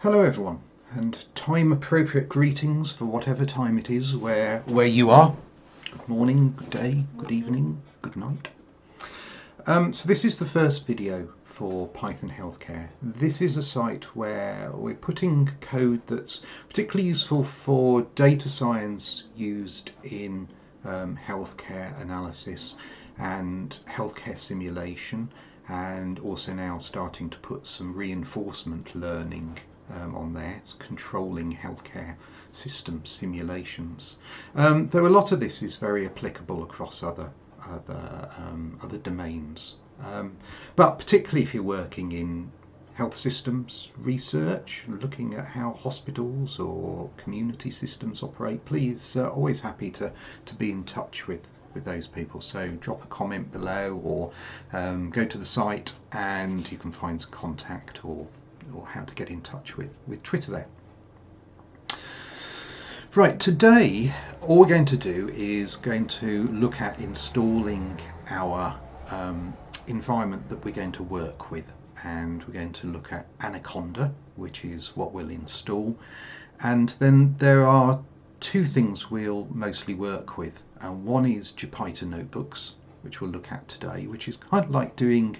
Hello everyone, and time appropriate greetings for whatever time it is where you are. Good morning, good day, good evening, good night. So this is the first video for Python Healthcare. This is a site where we're putting code that's particularly useful for data science used in healthcare analysis and healthcare simulation, and also now starting to put some reinforcement learning on there, controlling healthcare system simulations. Though a lot of this is very applicable across other domains, but particularly if you're working in health systems research, looking at how hospitals or community systems operate, please, always happy to be in touch with those people. So drop a comment below, or go to the site and you can find some contact or how to get in touch with Twitter there. Right, today all we're going to do is going to look at installing our environment that we're going to work with, and we're going to look at Anaconda, which is what we'll install, and then there are two things we'll mostly work with. One is Jupyter notebooks, which we'll look at today, which is kind of like doing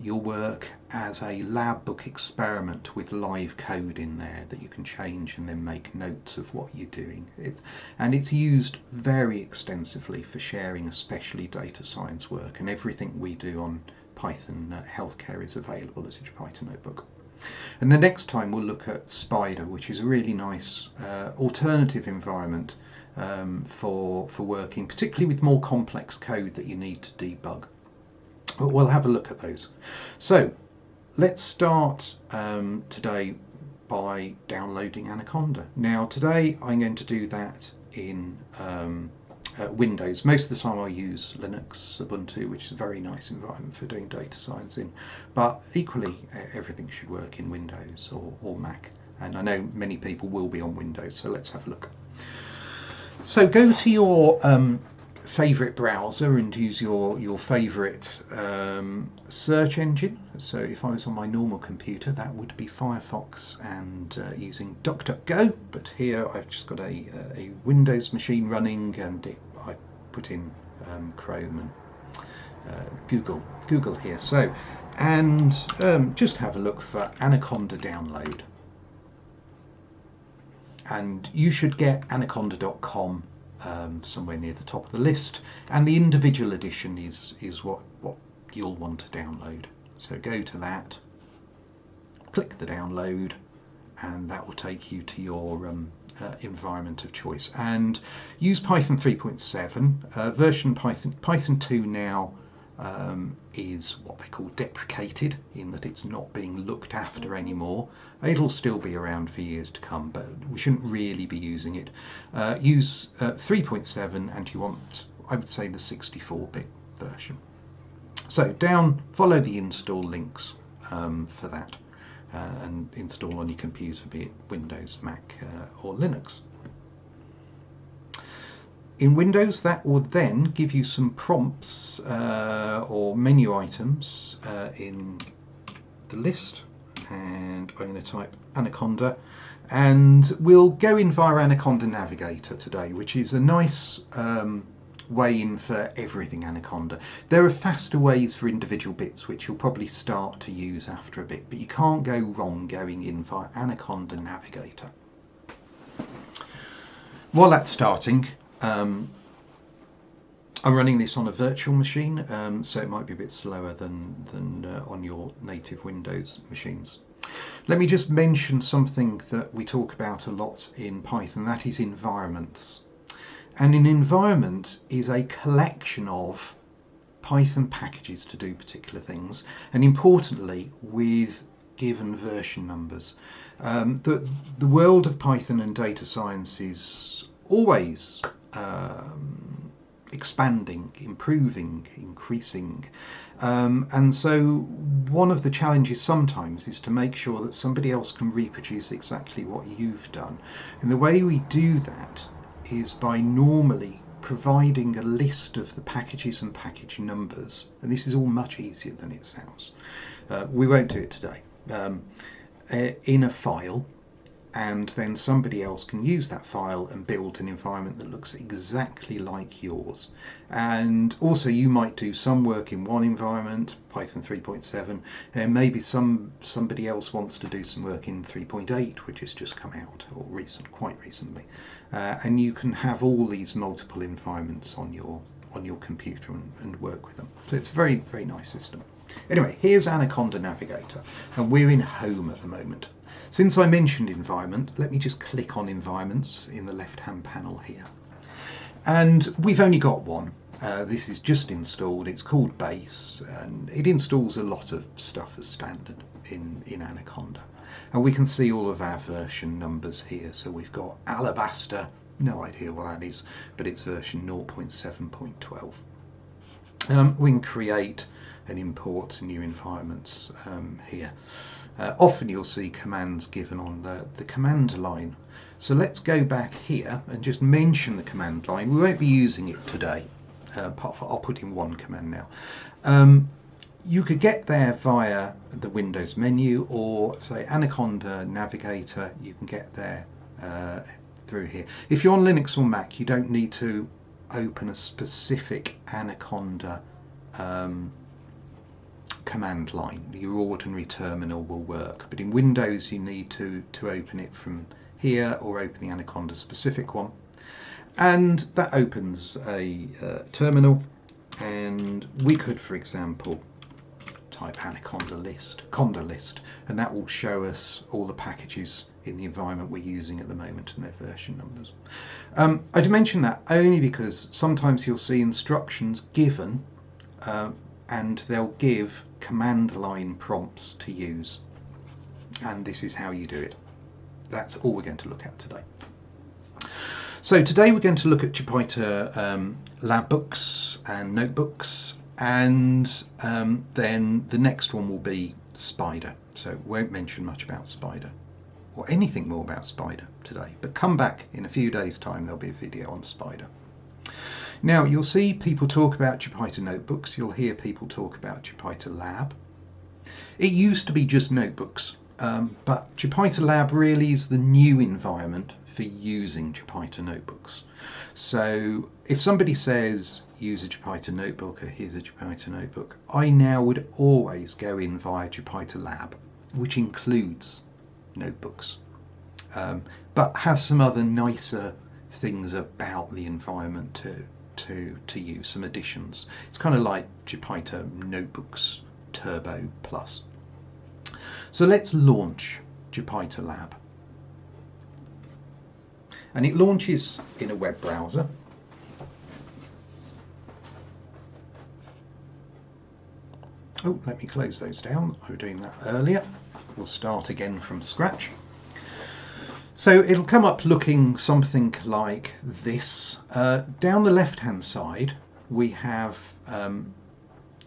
your work as a lab book experiment with live code in there that you can change and then make notes of what you're doing. And it's used very extensively for sharing especially data science work, and everything we do on Python Healthcare is available as a Jupyter notebook. And the next time we'll look at Spider, which is a really nice alternative environment for working, particularly with more complex code that you need to debug. But we'll have a look at those. So let's start today by downloading Anaconda. Now today I'm going to do that in Windows. Most of the time I use Linux, Ubuntu, which is a very nice environment for doing data science in, but equally everything should work in Windows or Mac, and I know many people will be on Windows, so let's have a look. So go to your favourite browser and use your favourite search engine. So if I was on my normal computer, that would be Firefox and using DuckDuckGo, but here I've just got a Windows machine running, and I put in Chrome and Google here. So, and just have a look for Anaconda download, and you should get anaconda.com somewhere near the top of the list, and the individual edition is what you'll want to download. So go to that, click the download, and that will take you to your environment of choice, and use Python 3.7 version. Python 2 now is what they call deprecated, in that it's not being looked after anymore. It'll still be around for years to come, but we shouldn't really be using it. Use 3.7, and you want, I would say, the 64-bit version. So follow the install links for that, and install on your computer, be it Windows, Mac or Linux. In Windows, that will then give you some prompts or menu items in the list, and I'm going to type Anaconda, and we'll go in via Anaconda Navigator today, which is a nice way in for everything Anaconda. There are faster ways for individual bits which you'll probably start to use after a bit, but you can't go wrong going in via Anaconda Navigator. While that's starting, I'm running this on a virtual machine, so it might be a bit slower than on your native Windows machines. Let me just mention something that we talk about a lot in Python, that is environments. And an environment is a collection of Python packages to do particular things, and importantly with given version numbers. The world of Python and data science is always expanding, improving, increasing, and so one of the challenges sometimes is to make sure that somebody else can reproduce exactly what you've done, and the way we do that is by normally providing a list of the packages and package numbers, and this is all much easier than it sounds. We won't do it today. in a file, and then somebody else can use that file and build an environment that looks exactly like yours. And also you might do some work in one environment, Python 3.7, and maybe somebody else wants to do some work in 3.8, which has just come out, or quite recently. And you can have all these multiple environments on your computer and work with them. So it's a very, very nice system. Anyway, here's Anaconda Navigator, and we're in home at the moment. Since I mentioned environment, let me just click on environments in the left-hand panel here. And we've only got one. This is just installed. It's called Base, and it installs a lot of stuff as standard in Anaconda. And we can see all of our version numbers here. So we've got Alabaster, no idea what that is, but it's version 0.7.12. We can create and import new environments here. Often you'll see commands given on the command line. So let's go back here and just mention the command line. We won't be using it today, apart from I'll put in one command now. You could get there via the Windows menu, or say Anaconda Navigator, you can get there through here. If you're on Linux or Mac, you don't need to open a specific Anaconda command line. Your ordinary terminal will work, but in Windows you need to open it from here, or open the Anaconda specific one, and that opens a terminal. And we could, for example, type Anaconda list, conda list, and that will show us all the packages in the environment we're using at the moment and their version numbers. I'd mention that only because sometimes you'll see instructions given and they'll give command line prompts to use, and this is how you do it. That's all we're going to look at today. So today we're going to look at Jupyter lab books and notebooks, and then the next one will be Spider. So won't mention much about Spider or anything more about Spider today, but come back in a few days' time, there'll be a video on Spider. Now you'll see people talk about Jupyter notebooks, you'll hear people talk about Jupyter Lab. It used to be just notebooks, but Jupyter Lab really is the new environment for using Jupyter notebooks. So if somebody says use a Jupyter notebook, or here's a Jupyter notebook, I now would always go in via Jupyter Lab, which includes notebooks, but has some other nicer things about the environment to use, some additions. It's kind of like Jupyter Notebooks Turbo Plus. So let's launch Jupyter Lab. And it launches in a web browser. Oh, let me close those down. I was doing that earlier. We'll start again from scratch. So it'll come up looking something like this. Down the left hand side we have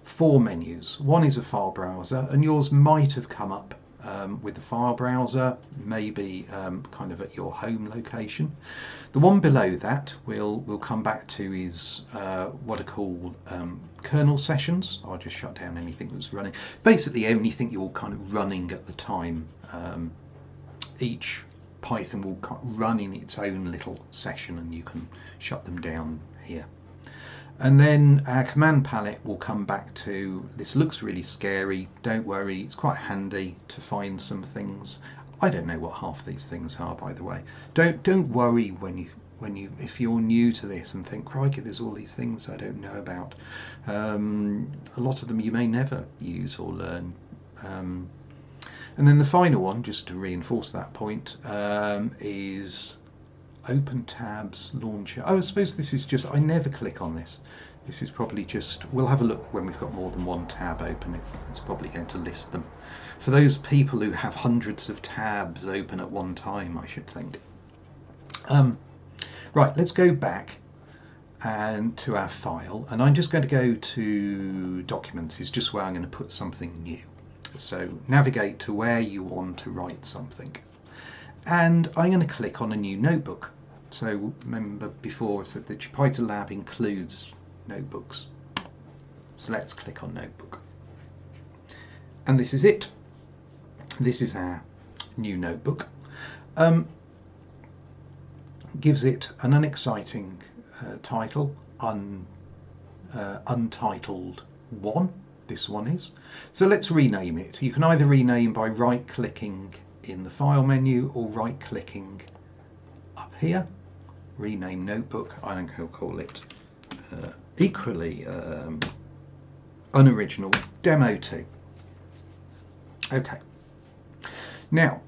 4 menus. One is a file browser, and yours might have come up with the file browser, maybe kind of at your home location. The one below that we'll come back to is what are called kernel sessions. I'll just shut down anything that's running. Basically anything you're kind of running at the time. Each Python will run in its own little session, and you can shut them down here. And then our command palette will come back to, this looks really scary, don't worry, it's quite handy to find some things. I don't know what half these things are, by the way. Don't worry if you're new to this and think, crikey, there's all these things I don't know about. A lot of them you may never use or learn. And then the final one, just to reinforce that point, is Open Tabs Launcher. Oh, I suppose this is just, I never click on this. This is probably just, we'll have a look when we've got more than one tab open. It's probably going to list them. For those people who have hundreds of tabs open at one time, I should think. Right, let's go back and to our file, and I'm just going to go to Documents. It's just where I'm going to put something new. So navigate to where you want to write something, and I'm going to click on a new notebook. So remember before I said the Jupyter Lab includes notebooks, so let's click on Notebook, and this is it. This is our new notebook. Gives it an unexciting title, Untitled 1. This one is. So let's rename it. You can either rename by right-clicking in the File menu or right-clicking up here. Rename notebook. I'm going to call it equally unoriginal Demo 2. Okay. Now,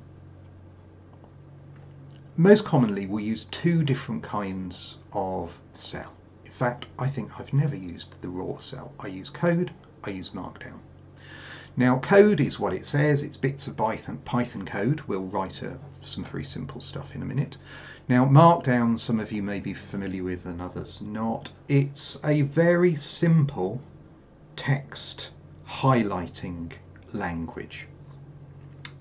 most commonly we use two different kinds of cell. In fact, I think I've never used the raw cell. I use code, I use Markdown. Now, code is what it says. It's bits of Python code. We'll write some very simple stuff in a minute. Now, Markdown, some of you may be familiar with and others not. It's a very simple text highlighting language.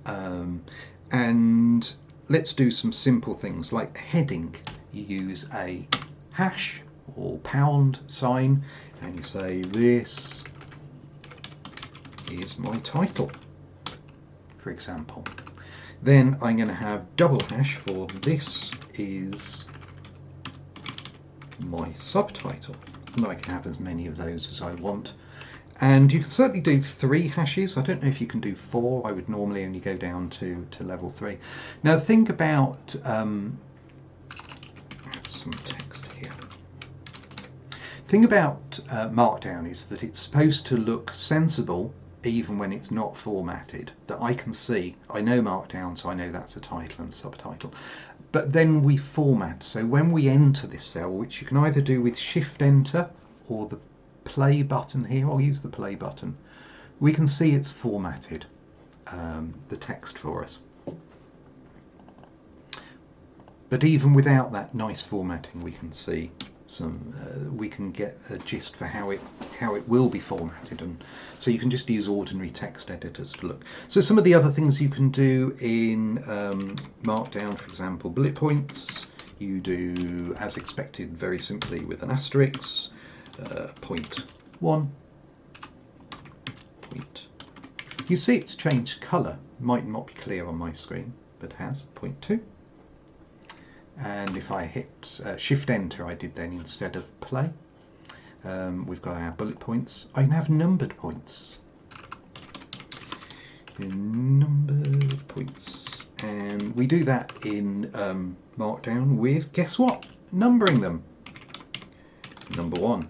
And let's do some simple things like heading. You use a hash or pound sign and you say this is my title, for example. Then I'm going to have double hash for this is my subtitle, and I can have as many of those as I want. And you can certainly do 3 hashes. I don't know if you can do 4. I would normally only go down to level 3. Now think about some text here. Thing about Markdown is that it's supposed to look sensible even when it's not formatted. That I can see. I know Markdown, so I know that's a title and subtitle. But then we format. So when we enter this cell, which you can either do with Shift Enter or the play button here, I'll use the play button, we can see it's formatted the text for us. But even without that nice formatting, we can see some we can get a gist for how it will be formatted, and so you can just use ordinary text editors to look. So some of the other things you can do in Markdown, for example, bullet points, you do as expected very simply with an asterisk. Point 1, point. You see it's changed colour. Might not be clear on my screen, but has. Point 2. And if I hit Shift Enter, I did then instead of play. We've got our bullet points. I can have numbered points. Numbered points, and we do that in Markdown with, guess what? Numbering them. Number 1.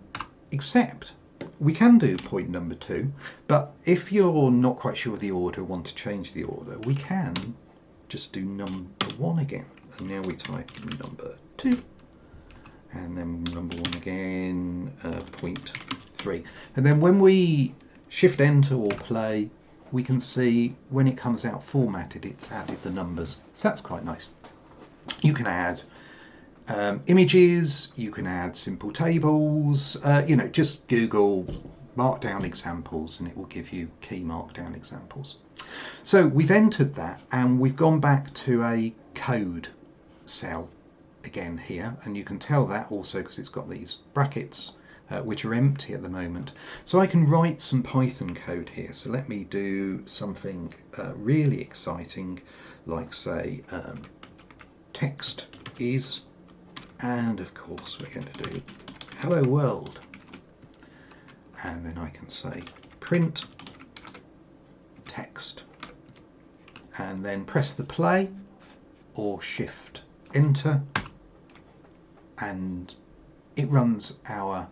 Except we can do point number 2, but if you're not quite sure of the order, want to change the order, we can just do number 1 again. And now we type number 2, and then number 1 again, point 3. And then when we Shift Enter or play, we can see when it comes out formatted, it's added the numbers. So that's quite nice. You can add images, you can add simple tables, you know, just Google Markdown examples and it will give you key Markdown examples. So we've entered that and we've gone back to a code cell again here, and you can tell that also because it's got these brackets which are empty at the moment. So I can write some Python code here. So let me do something really exciting, like say text is, and of course we're going to do hello world, and then I can say print text and then press the play or Shift Enter and it runs our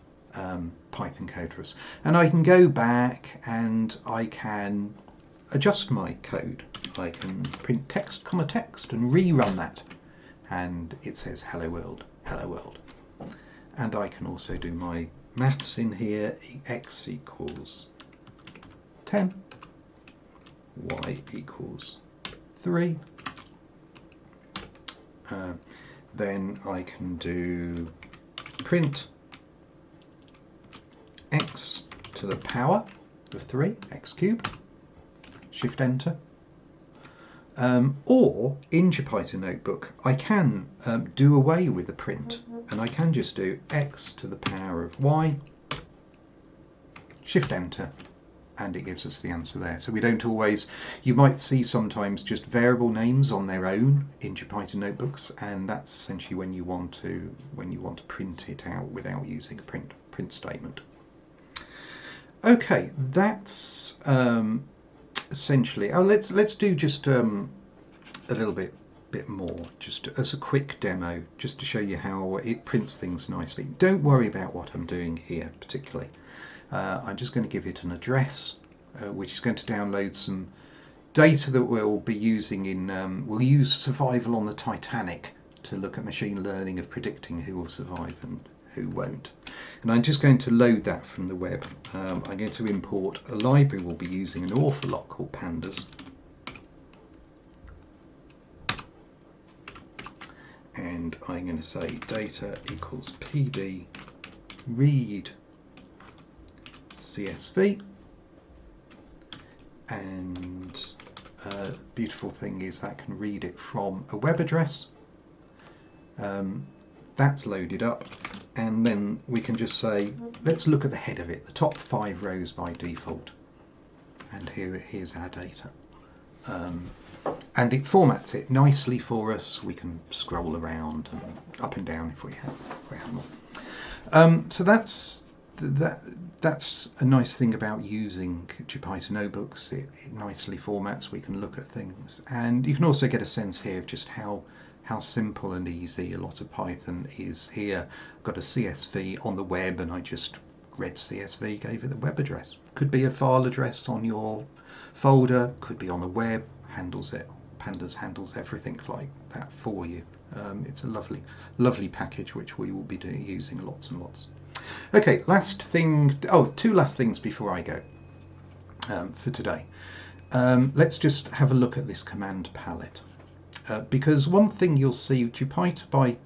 Python code for us. And I can go back and I can adjust my code. I can print text, comma text, and rerun that. And it says hello world, hello world. And I can also do my maths in here. X equals 10, Y equals 3. Then I can do print x to the power of 3, x cubed, Shift Enter. Or in Jupyter Notebook I can do away with the print and I can just do x to the power of y, Shift Enter, and it gives us the answer there. So we don't always, you might see sometimes just variable names on their own in Jupyter notebooks, and that's essentially when you want to print it out without using a print statement. Okay, that's essentially. Oh, let's do just a little bit more, just as a quick demo, just to show you how it prints things nicely. Don't worry about what I'm doing here particularly. I'm just going to give it an address, which is going to download some data that we'll be using in, we'll use survival on the Titanic to look at machine learning of predicting who will survive and who won't. And I'm just going to load that from the web. I'm going to import a library we'll be using an awful lot called pandas. And I'm going to say data equals pd read CSV, and beautiful thing is that can read it from a web address. That's loaded up, and then we can just say, let's look at the head of it, the top 5 rows by default, and here's our data. And it formats it nicely for us. We can scroll around and up and down if we have more. So that's a nice thing about using Jupyter notebooks. It nicely formats. We can look at things, and you can also get a sense here of just how simple and easy a lot of Python is here. I've got a CSV on the web, and I just read CSV, gave it the web address. Could be a file address on your folder, could be on the web. Handles it. Pandas handles everything like that for you. It's a lovely package which we will be using lots and lots. Okay, last thing. Oh, 2 last things before I go for today. Let's just have a look at this command palette, because one thing you'll see, Jupyter by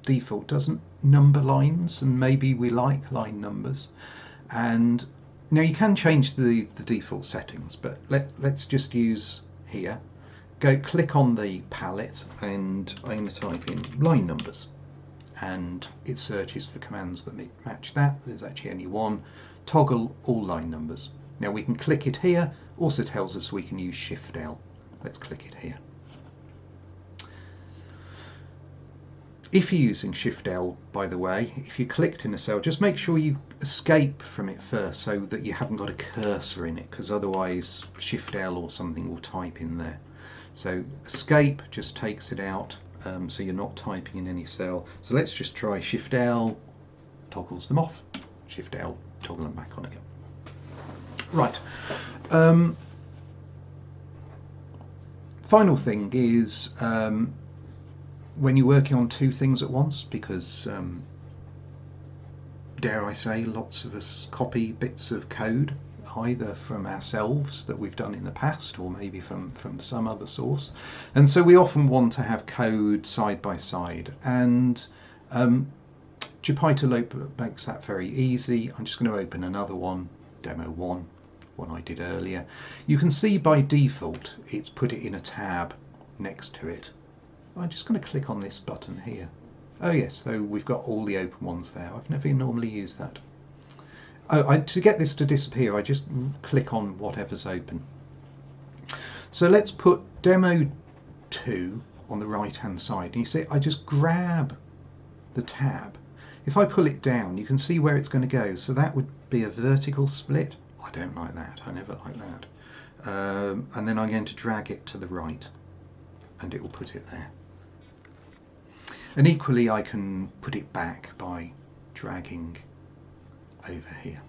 default doesn't number lines, and maybe we like line numbers. And now you can change the default settings, but let's just use here, click on the palette, and I'm going to type in line numbers, and it searches for commands that match that. There's actually only one. Toggle all line numbers. Now we can click it here. Also tells us we can use Shift L. Let's click it here. If you're using Shift L, by the way, if you clicked in a cell, just make sure you escape from it first so that you haven't got a cursor in it, because otherwise Shift L or something will type in there. So escape just takes it out, so you're not typing in any cell. So let's just try Shift L, toggles them off. Shift L, toggle them back on again. Right. Final thing is, when you're working on 2 things at once, because dare I say, lots of us copy bits of code either from ourselves that we've done in the past, or maybe from some other source, and so we often want to have code side by side, and Jupyter Notebook makes that very easy. I'm just going to open another one, demo 1 I did earlier. You can see by default it's put it in a tab next to it. I'm just going to click on this button here. Oh yes, so we've got all the open ones there. I've never normally used that. Oh, to get this to disappear, I just click on whatever's open. So let's put demo 2 on the right hand side, and you see I just grab the tab. If I pull it down, you can see where it's going to go. So that would be a vertical split. I don't like that. I never like that. And then I'm going to drag it to the right, and it will put it there. And equally I can put it back by dragging over here.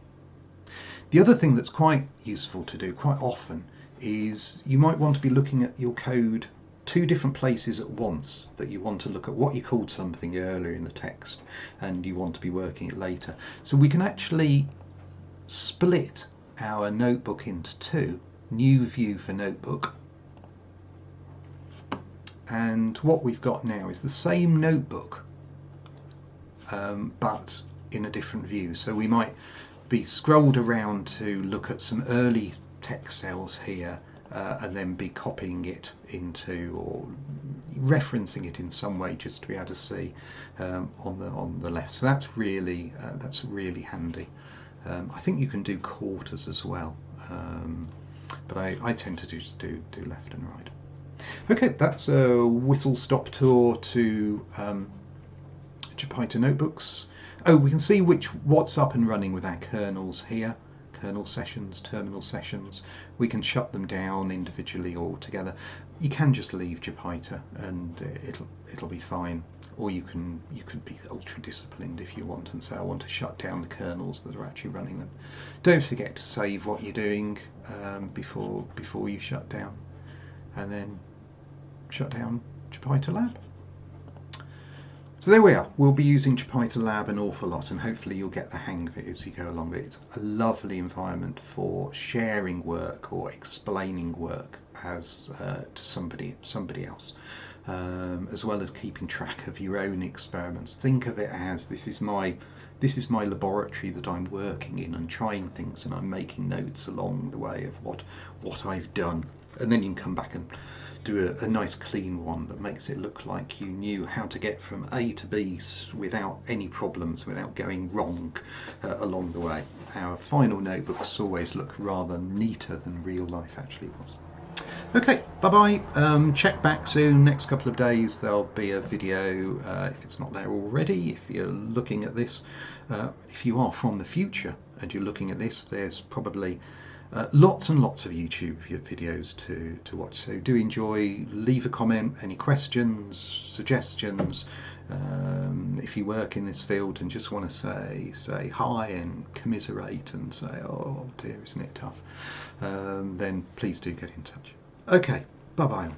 The other thing that's quite useful to do quite often is you might want to be looking at your code 2 different places at once, that you want to look at what you called something earlier in the text and you want to be working it later. So we can actually split our notebook into 2, new view for notebook, and what we've got now is the same notebook but in a different view. So we might be scrolled around to look at some early text cells here, and then be copying it into or referencing it in some way just to be able to see on the left. So that's really handy. I think you can do quarters as well. but I tend to just do left and right. Okay, that's a whistle-stop tour to Jupyter notebooks. Oh, we can see what's up and running with our kernels here. Kernel sessions, terminal sessions. We can shut them down individually or together. You can just leave Jupyter and it'll be fine. Or you could be ultra disciplined if you want and say I want to shut down the kernels that are actually running them. Don't forget to save what you're doing before you shut down, and then shut down Jupyter Lab. So there we are. We'll be using Jupyter Lab an awful lot, and hopefully you'll get the hang of it as you go along. It's a lovely environment for sharing work or explaining work as to somebody else, as well as keeping track of your own experiments. Think of it as this is my laboratory that I'm working in and trying things, and I'm making notes along the way of what I've done, and then you can come back and do a nice clean one that makes it look like you knew how to get from A to B without any problems, without going wrong along the way. Our final notebooks always look rather neater than real life actually was. Okay, bye-bye. Check back soon. Next couple of days there'll be a video, if it's not there already, if you're looking at this. If you are from the future and you're looking at this, there's probably lots and lots of YouTube videos to watch. So do enjoy, leave a comment, any questions, suggestions. If you work in this field and just want to say hi and commiserate and say, oh dear, isn't it tough, then please do get in touch. Okay, bye-bye.